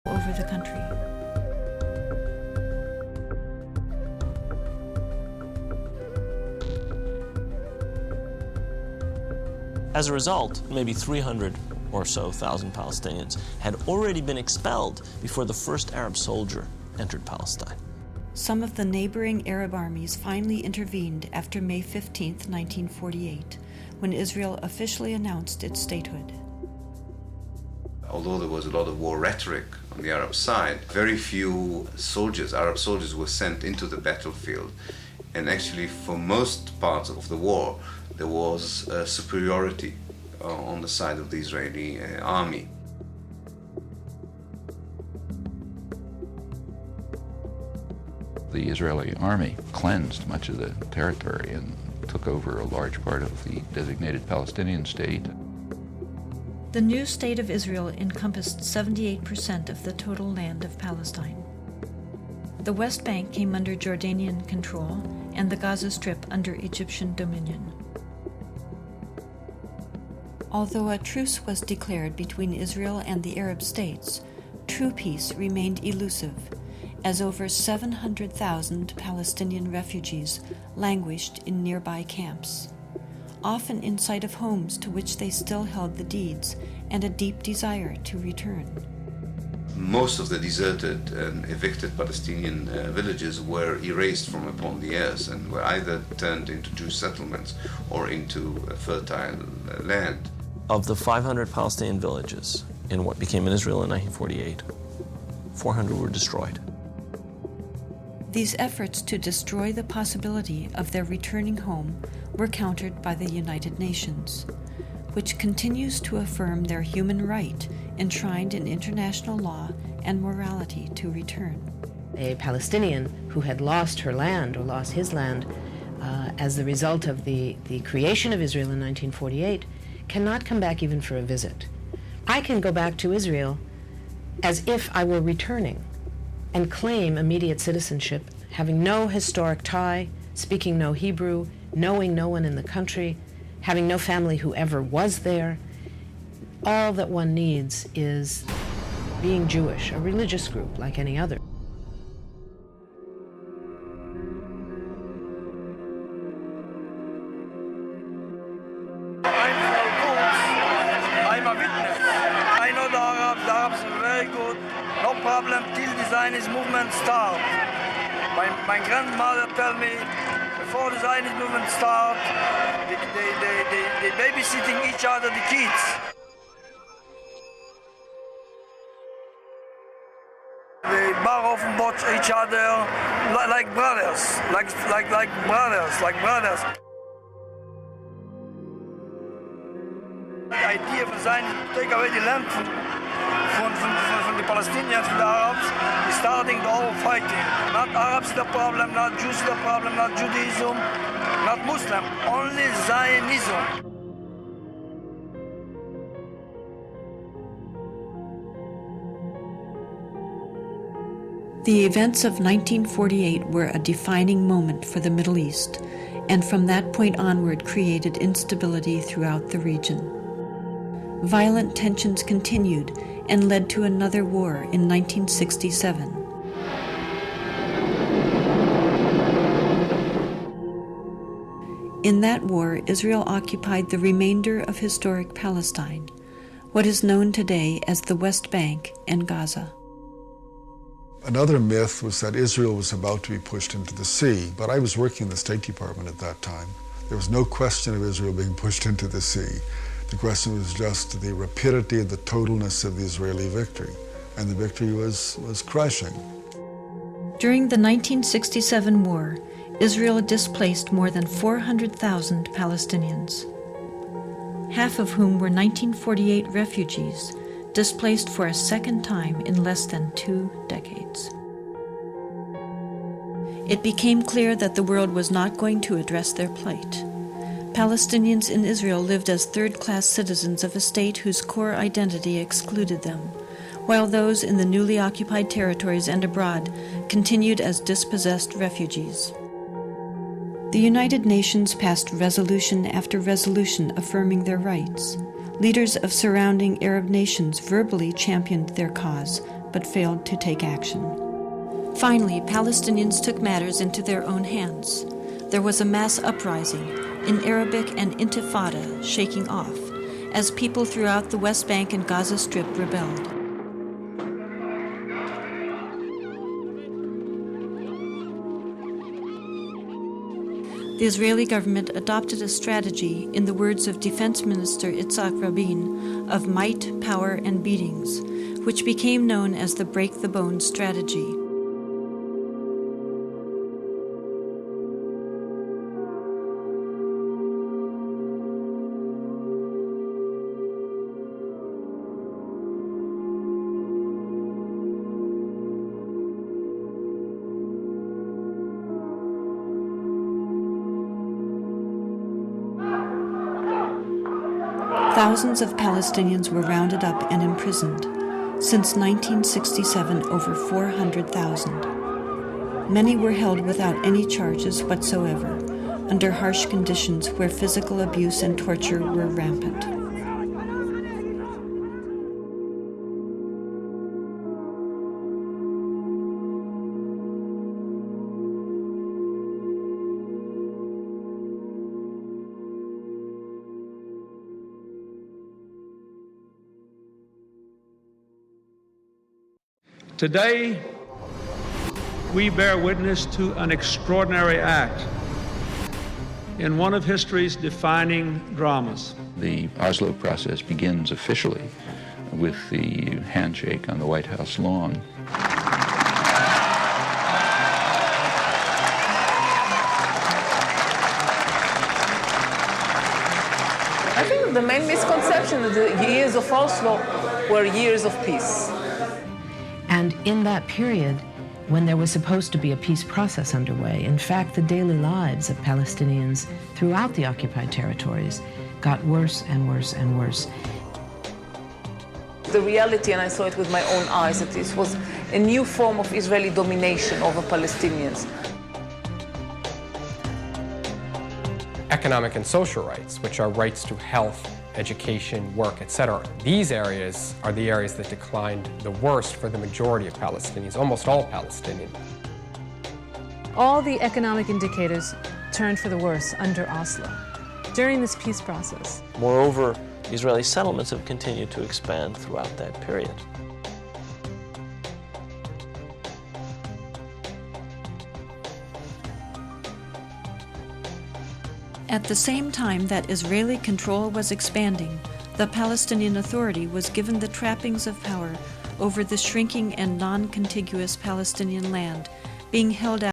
over the country. As a result, maybe 300 or so thousand Palestinians had already been expelled before the first Arab soldier entered Palestine. Some of the neighboring Arab armies finally intervened after May 15, 1948, when Israel officially announced its statehood. Although there was a lot of war rhetoric on the Arab side, very few soldiers, Arab soldiers, were sent into the battlefield. And actually, for most parts of the war, there was superiority on the side of the Israeli army. The Israeli army cleansed much of the territory and took over a large part of the designated Palestinian state. The new state of Israel encompassed 78% of the total land of Palestine. The West Bank came under Jordanian control and the Gaza Strip under Egyptian dominion. Although a truce was declared between Israel and the Arab states, true peace remained elusive, as over 700,000 Palestinian refugees languished in nearby camps, often in sight of homes to which they still held the deeds and a deep desire to return. Most of the deserted and evicted Palestinian villages were erased from upon the earth and were either turned into Jewish settlements or into fertile land. Of the 500 Palestinian villages in what became Israel in 1948, 400 were destroyed. These efforts to destroy the possibility of their returning home were countered by the United Nations, which continues to affirm their human right enshrined in international law and morality to return. A Palestinian who had lost her land or lost his land as the result of the creation of Israel in 1948 cannot come back even for a visit. I can go back to Israel as if I were returning and claim immediate citizenship, having no historic tie, speaking no Hebrew, knowing no one in the country, having no family who ever was there. All that one needs is being Jewish, a religious group like any other. I'm a witness. I know the Arabs are very good. No problem till the Zionist movement start. My grandmother tell me before the Zionist movement start, they babysitting each other, the kids. They bar offen watch each other like brothers, like brothers. The idea of Zionism to take away the land from the Palestinians, from the Arabs, is starting the whole fighting. Not Arabs the problem, not Jews the problem, not Judaism, not Muslim, only Zionism. The events of 1948 were a defining moment for the Middle East, and from that point onward created instability throughout the region. Violent tensions continued and led to another war in 1967. In that war, Israel occupied the remainder of historic Palestine, what is known today as the West Bank and Gaza. Another myth was that Israel was about to be pushed into the sea, but I was working in the State Department at that time. There was no question of Israel being pushed into the sea. The question was just the rapidity and the totalness of the Israeli victory, and the victory was crushing. During the 1967 war, Israel displaced more than 400,000 Palestinians, half of whom were 1948 refugees, displaced for a second time in less than 2 decades. It became clear that the world was not going to address their plight. Palestinians in Israel lived as third-class citizens of a state whose core identity excluded them, while those in the newly occupied territories and abroad continued as dispossessed refugees. The United Nations passed resolution after resolution affirming their rights. Leaders of surrounding Arab nations verbally championed their cause, but failed to take action. Finally, Palestinians took matters into their own hands. There was a mass uprising, in Arabic an intifada, shaking off, as people throughout the West Bank and Gaza Strip rebelled. The Israeli government adopted a strategy, in the words of Defense Minister Itzhak Rabin, of might, power, and beatings, which became known as the break the bones strategy. Thousands of Palestinians were rounded up and imprisoned. Since 1967, over 400,000. Many were held without any charges whatsoever, under harsh conditions where physical abuse and torture were rampant. Today, we bear witness to an extraordinary act in one of history's defining dramas. The Oslo process begins officially with the handshake on the White House lawn. I think the main misconception is the years of Oslo were years of peace. And in that period, when there was supposed to be a peace process underway, in fact, the daily lives of Palestinians throughout the occupied territories got worse and worse and worse. The reality, and I saw it with my own eyes, that this was a new form of Israeli domination over Palestinians. Economic and social rights, which are rights to health, education, work, etc. These areas are the areas that declined the worst for the majority of Palestinians, almost all Palestinians. All the economic indicators turned for the worse under Oslo during this peace process. Moreover, Israeli settlements have continued to expand throughout that period. At the same time that Israeli control was expanding, the Palestinian Authority was given the trappings of power over the shrinking and non-contiguous Palestinian land, being held out